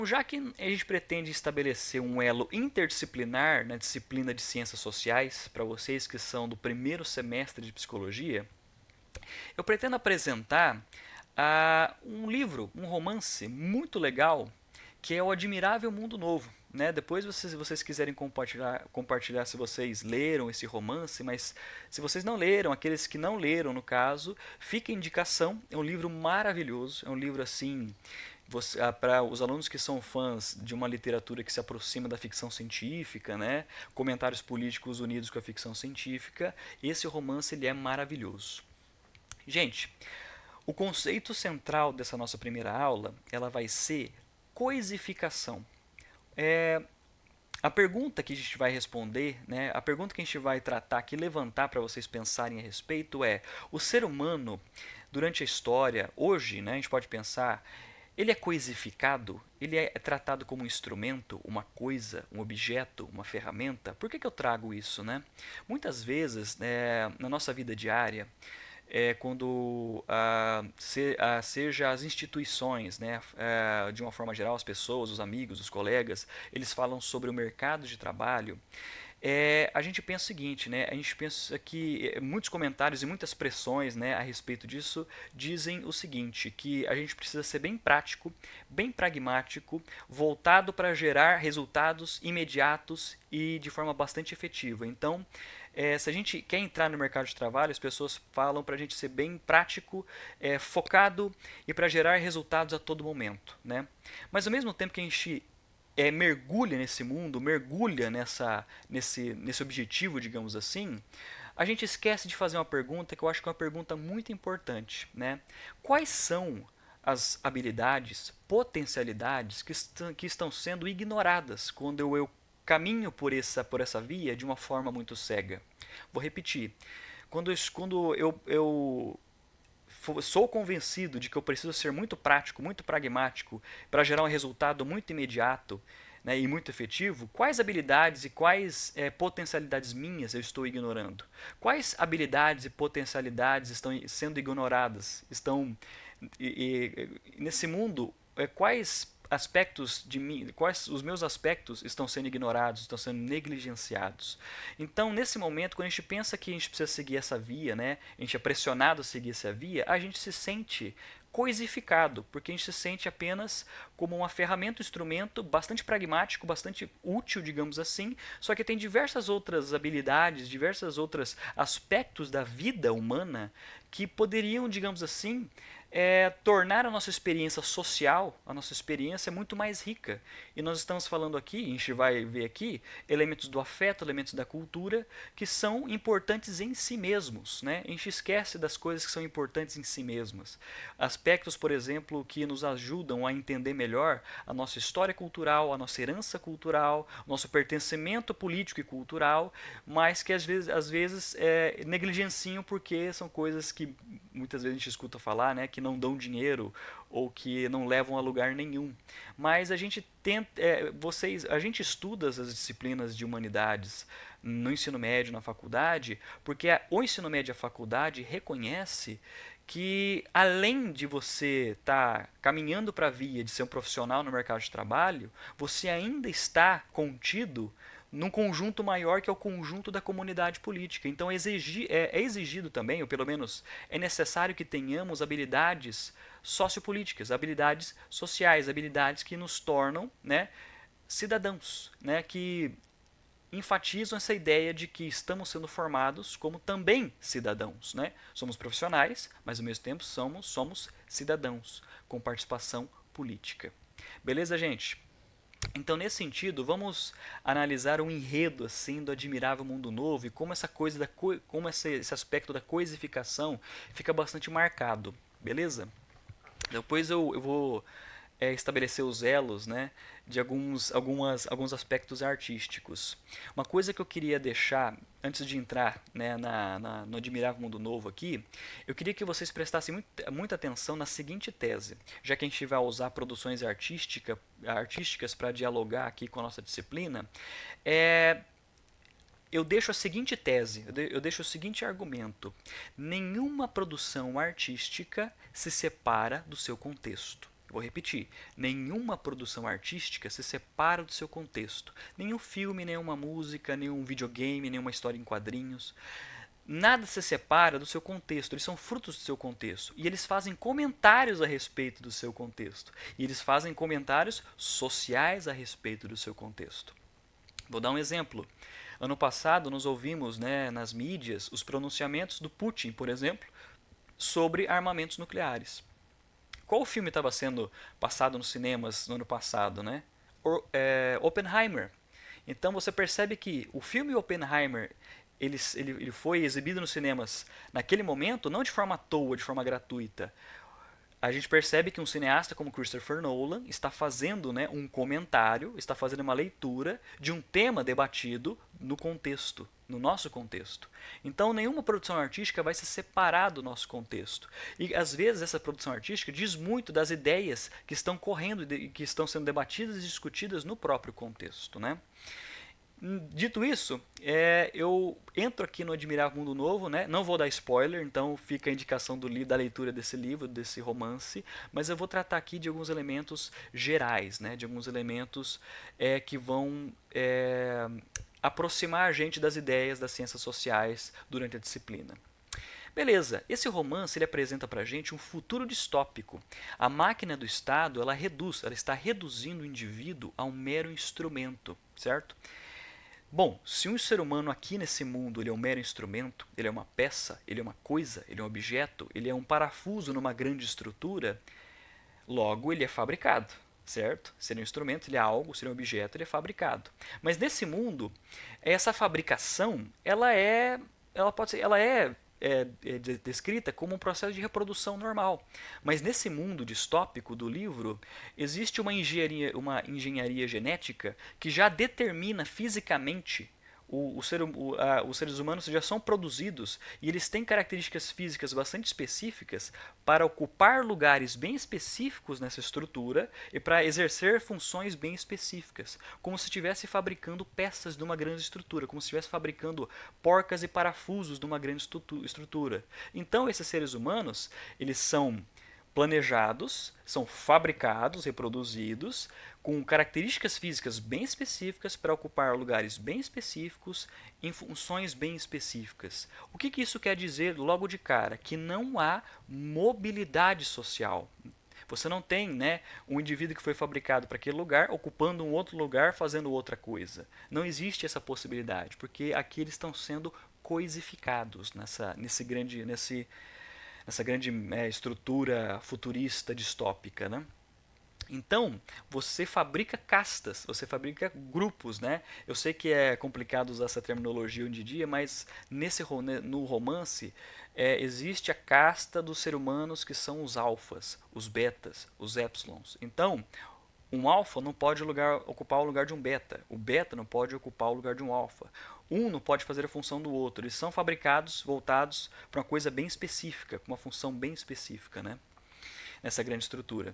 Já que a gente pretende estabelecer um elo interdisciplinar na disciplina de ciências sociais, para vocês que são do primeiro semestre de psicologia, eu pretendo apresentar um livro, um romance muito legal, que é O Admirável Mundo Novo. Né? Depois, se vocês quiserem compartilhar se vocês leram esse romance, mas se vocês não leram, aqueles que não leram, no caso, fica a indicação. É um livro maravilhoso, é um livro assim para os alunos que são fãs de uma literatura que se aproxima da ficção científica, né? Comentários políticos unidos com a ficção científica, esse romance ele é maravilhoso. Gente, o conceito central dessa nossa primeira aula, ela vai ser coisificação. É, a pergunta que a gente vai responder, né, a pergunta que a gente vai tratar aqui, levantar para vocês pensarem a respeito é: o ser humano, durante a história, hoje, né, a gente pode pensar, ele é coisificado? Ele é tratado como um instrumento, uma coisa, um objeto, uma ferramenta? Por que eu trago isso, né? Muitas vezes, na nossa vida diária, quando seja as instituições, né, de uma forma geral, as pessoas, os amigos, os colegas, eles falam sobre o mercado de trabalho, a gente pensa o seguinte, né? A gente pensa que muitos comentários e muitas pressões, né, a respeito disso dizem o seguinte, que a gente precisa ser bem prático, bem pragmático, voltado para gerar resultados imediatos e de forma bastante efetiva. Então, se a gente quer entrar no mercado de trabalho, as pessoas falam para a gente ser bem prático, focado e para gerar resultados a todo momento, né? Mas ao mesmo tempo que a gente mergulha nesse mundo, mergulha nesse objetivo, digamos assim, a gente esquece de fazer uma pergunta que eu acho que é uma pergunta muito importante, né? Quais são as habilidades, potencialidades que estão sendo ignoradas quando eu caminho por essa via de uma forma muito cega? Vou repetir. Quando eu sou convencido de que eu preciso ser muito prático, muito pragmático para gerar um resultado muito imediato, né, e muito efetivo, quais habilidades e quais potencialidades minhas eu estou ignorando? Quais habilidades e potencialidades estão sendo ignoradas? Nesse mundo, quais aspectos de mim, quais os meus aspectos estão sendo ignorados, estão sendo negligenciados. Então, nesse momento, quando a gente pensa que a gente precisa seguir essa via, né, a gente é pressionado a seguir essa via, a gente se sente coisificado, porque a gente se sente apenas como uma ferramenta, um instrumento bastante pragmático, bastante útil, digamos assim, só que tem diversas outras habilidades, diversos outros aspectos da vida humana que poderiam, digamos assim, tornar a nossa experiência social, a nossa experiência muito mais rica. E nós estamos falando aqui, a gente vai ver aqui, elementos do afeto, elementos da cultura, que são importantes em si mesmos. Né? A gente esquece das coisas que são importantes em si mesmas. Aspectos, por exemplo, que nos ajudam a entender melhor a nossa história cultural, a nossa herança cultural, nosso pertencimento político e cultural, mas que às vezes negligenciam porque são coisas que muitas vezes a gente escuta falar, né, que não dão dinheiro ou que não levam a lugar nenhum. Mas a gente tenta, a gente estuda as disciplinas de humanidades no ensino médio, na faculdade, porque o ensino médio e a faculdade reconhece que além de você estar caminhando para a via de ser um profissional no mercado de trabalho, você ainda está contido num conjunto maior que é o conjunto da comunidade política. Então é exigido também, ou pelo menos é necessário que tenhamos habilidades sociopolíticas, habilidades sociais, habilidades que nos tornam, né, cidadãos, né, que enfatizam essa ideia de que estamos sendo formados como também cidadãos. Né? Somos profissionais, mas ao mesmo tempo somos cidadãos com participação política. Beleza, gente? Então, nesse sentido, vamos analisar um enredo assim do Admirável Mundo Novo e como essa coisa como esse aspecto da coisificação fica bastante marcado, beleza? Depois eu vou estabelecer os elos, né, de alguns aspectos artísticos. Uma coisa que eu queria deixar, antes de entrar, né, no Admirável Mundo Novo aqui, eu queria que vocês prestassem muita atenção na seguinte tese, já que a gente vai usar produções artísticas para dialogar aqui com a nossa disciplina, é, eu deixo a seguinte tese, eu deixo o seguinte argumento: nenhuma produção artística se separa do seu contexto. Eu vou repetir, nenhuma produção artística se separa do seu contexto. Nenhum filme, nenhuma música, nenhum videogame, nenhuma história em quadrinhos. Nada se separa do seu contexto, eles são frutos do seu contexto. E eles fazem comentários a respeito do seu contexto. E eles fazem comentários sociais a respeito do seu contexto. Vou dar um exemplo. Ano passado nós ouvimos, né, nas mídias os pronunciamentos do Putin, por exemplo, sobre armamentos nucleares. Qual filme estava sendo passado nos cinemas no ano passado, né? Oppenheimer. Então você percebe que o filme Oppenheimer ele foi exibido nos cinemas naquele momento, não de forma à toa, de forma gratuita. A gente percebe que um cineasta como Christopher Nolan está fazendo, né, um comentário, está fazendo uma leitura de um tema debatido no contexto, no nosso contexto. Então, nenhuma produção artística vai se separar do nosso contexto. E, às vezes, essa produção artística diz muito das ideias que estão correndo e que estão sendo debatidas e discutidas no próprio contexto, né? Dito isso, eu entro aqui no Admirável Mundo Novo, né? Não vou dar spoiler, então fica a indicação da leitura desse livro, desse romance, mas eu vou tratar aqui de alguns elementos gerais, né? De alguns elementos que vão aproximar a gente das ideias das ciências sociais durante a disciplina. Beleza, esse romance ele apresenta para a gente um futuro distópico. A máquina do Estado ela está reduzindo o indivíduo a um mero instrumento, certo? Bom, se um ser humano aqui nesse mundo ele é um mero instrumento, ele é uma peça, ele é uma coisa, ele é um objeto, ele é um parafuso numa grande estrutura, logo ele é fabricado, certo? Se ele é um instrumento, ele é algo, se ele é um objeto, ele é fabricado. Mas nesse mundo, essa fabricação, ela é descrita como um processo de reprodução normal. Mas nesse mundo distópico do livro, existe uma engenharia genética que já determina fisicamente os seres humanos já são produzidos e eles têm características físicas bastante específicas para ocupar lugares bem específicos nessa estrutura e para exercer funções bem específicas, como se estivesse fabricando peças de uma grande estrutura, como se estivesse fabricando porcas e parafusos de uma grande estrutura. Então esses seres humanos, eles são planejados, são fabricados, reproduzidos, com características físicas bem específicas para ocupar lugares bem específicos em funções bem específicas. O que isso quer dizer logo de cara? Que não há mobilidade social. Você não tem, né, um indivíduo que foi fabricado para aquele lugar, ocupando um outro lugar, fazendo outra coisa. Não existe essa possibilidade, porque aqui eles estão sendo coisificados nessa grande estrutura futurista distópica, né? Então, você fabrica castas, você fabrica grupos, né? Eu sei que é complicado usar essa terminologia hoje em dia, mas no romance existe a casta dos seres humanos que são os alfas, os betas, os épsilons. Então, um alfa não pode ocupar o lugar de um beta. O beta não pode ocupar o lugar de um alfa. Um não pode fazer a função do outro. Eles são fabricados, voltados para uma coisa bem específica, com uma função bem específica, né? Nessa grande estrutura.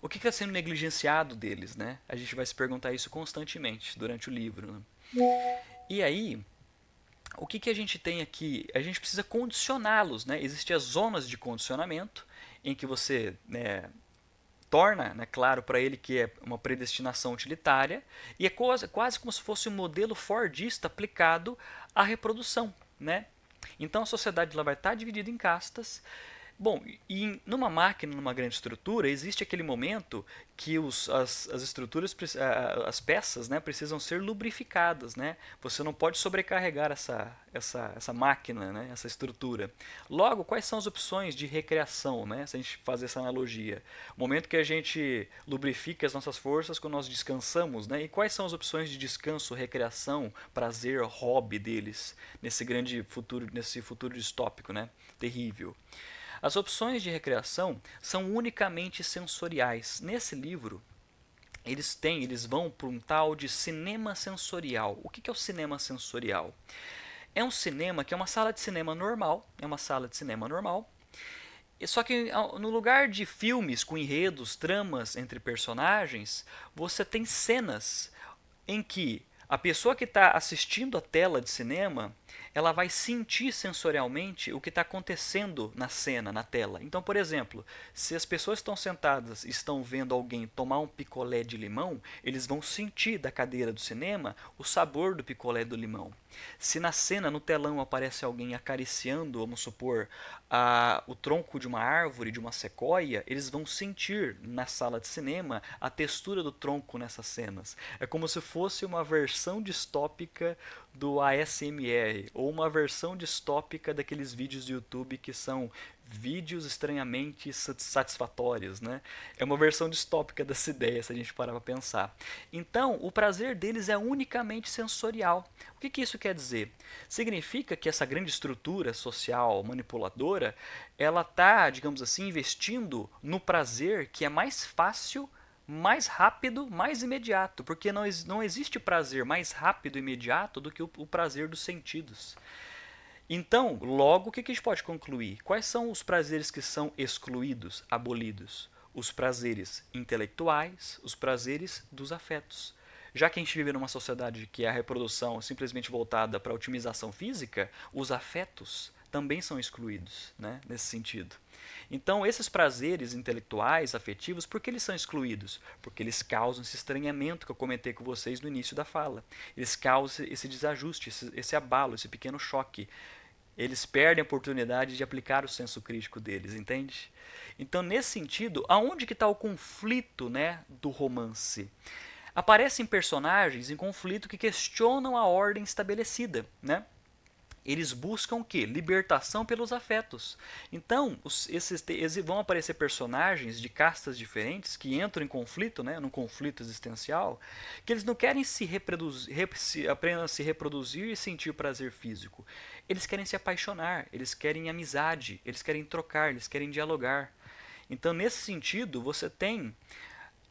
O que está sendo negligenciado deles, né? A gente vai se perguntar isso constantemente durante o livro, né? E aí, o que a gente tem aqui? A gente precisa condicioná-los, né? Existem as zonas de condicionamento, em que você, né, torna, né, claro para ele que é uma predestinação utilitária, e é quase como se fosse um modelo fordista aplicado à reprodução, né? Então a sociedade ela vai estar dividida em castas. Bom, e numa máquina, numa grande estrutura, existe aquele momento que as estruturas, as peças, né, precisam ser lubrificadas, né? Você não pode sobrecarregar essa máquina, né, essa estrutura. Logo, quais são as opções de recreação, né, se a gente fazer essa analogia? O momento que a gente lubrifica as nossas forças quando nós descansamos, né? E quais são as opções de descanso, recreação, prazer, hobby deles nesse futuro distópico, né? Terrível. As opções de recreação são unicamente sensoriais. Nesse livro, eles vão para um tal de cinema sensorial. O que é o cinema sensorial? É um cinema que é uma sala de cinema normal, só que no lugar de filmes com enredos, tramas entre personagens, você tem cenas em que a pessoa que está assistindo a tela de cinema ela vai sentir sensorialmente o que está acontecendo na cena, na tela. Então, por exemplo, se as pessoas estão sentadas e estão vendo alguém tomar um picolé de limão, eles vão sentir da cadeira do cinema o sabor do picolé do limão. Se na cena, no telão, aparece alguém acariciando, vamos supor, o tronco de uma árvore, de uma sequoia, eles vão sentir na sala de cinema a textura do tronco nessas cenas. É como se fosse uma versão distópica do ASMR, ou uma versão distópica daqueles vídeos do YouTube que são vídeos estranhamente satisfatórios, né? É uma versão distópica dessa ideia, se a gente parar para pensar. Então, o prazer deles é unicamente sensorial. O que isso quer dizer? Significa que essa grande estrutura social manipuladora, ela está, digamos assim, investindo no prazer que é mais fácil, mais rápido, mais imediato, porque não existe prazer mais rápido e imediato do que o prazer dos sentidos. Então, logo, o que a gente pode concluir? Quais são os prazeres que são excluídos, abolidos? Os prazeres intelectuais, os prazeres dos afetos. Já que a gente vive numa sociedade que a reprodução é simplesmente voltada para a otimização física, os afetos também são excluídos, né, nesse sentido. Então, esses prazeres intelectuais, afetivos, por que eles são excluídos? Porque eles causam esse estranhamento que eu comentei com vocês no início da fala. Eles causam esse desajuste, esse abalo, esse pequeno choque. Eles perdem a oportunidade de aplicar o senso crítico deles, entende? Então, nesse sentido, aonde que está o conflito, né, do romance? Aparecem personagens em conflito que questionam a ordem estabelecida, né? Eles buscam o quê? Libertação pelos afetos. Então, vão aparecer personagens de castas diferentes que entram em conflito, né, num conflito existencial, que eles não querem apenas se reproduzir e sentir prazer físico. Eles querem se apaixonar, eles querem amizade, eles querem trocar, eles querem dialogar. Então, nesse sentido, você tem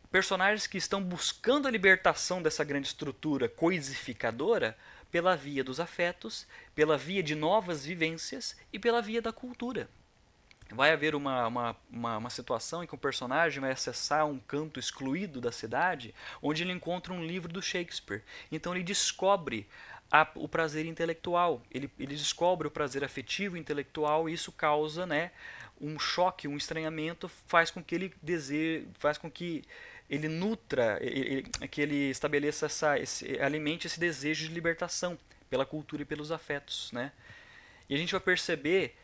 personagens que estão buscando a libertação dessa grande estrutura coisificadora pela via dos afetos, pela via de novas vivências e pela via da cultura. Vai haver uma situação em que um personagem vai acessar um canto excluído da cidade, onde ele encontra um livro do Shakespeare. Então ele descobre o prazer intelectual, ele descobre o prazer afetivo e intelectual, e isso causa, né, um choque, um estranhamento, faz com que ele faz com que ele nutra, que ele estabeleça alimente esse desejo de libertação pela cultura e pelos afetos, né? E a gente vai perceber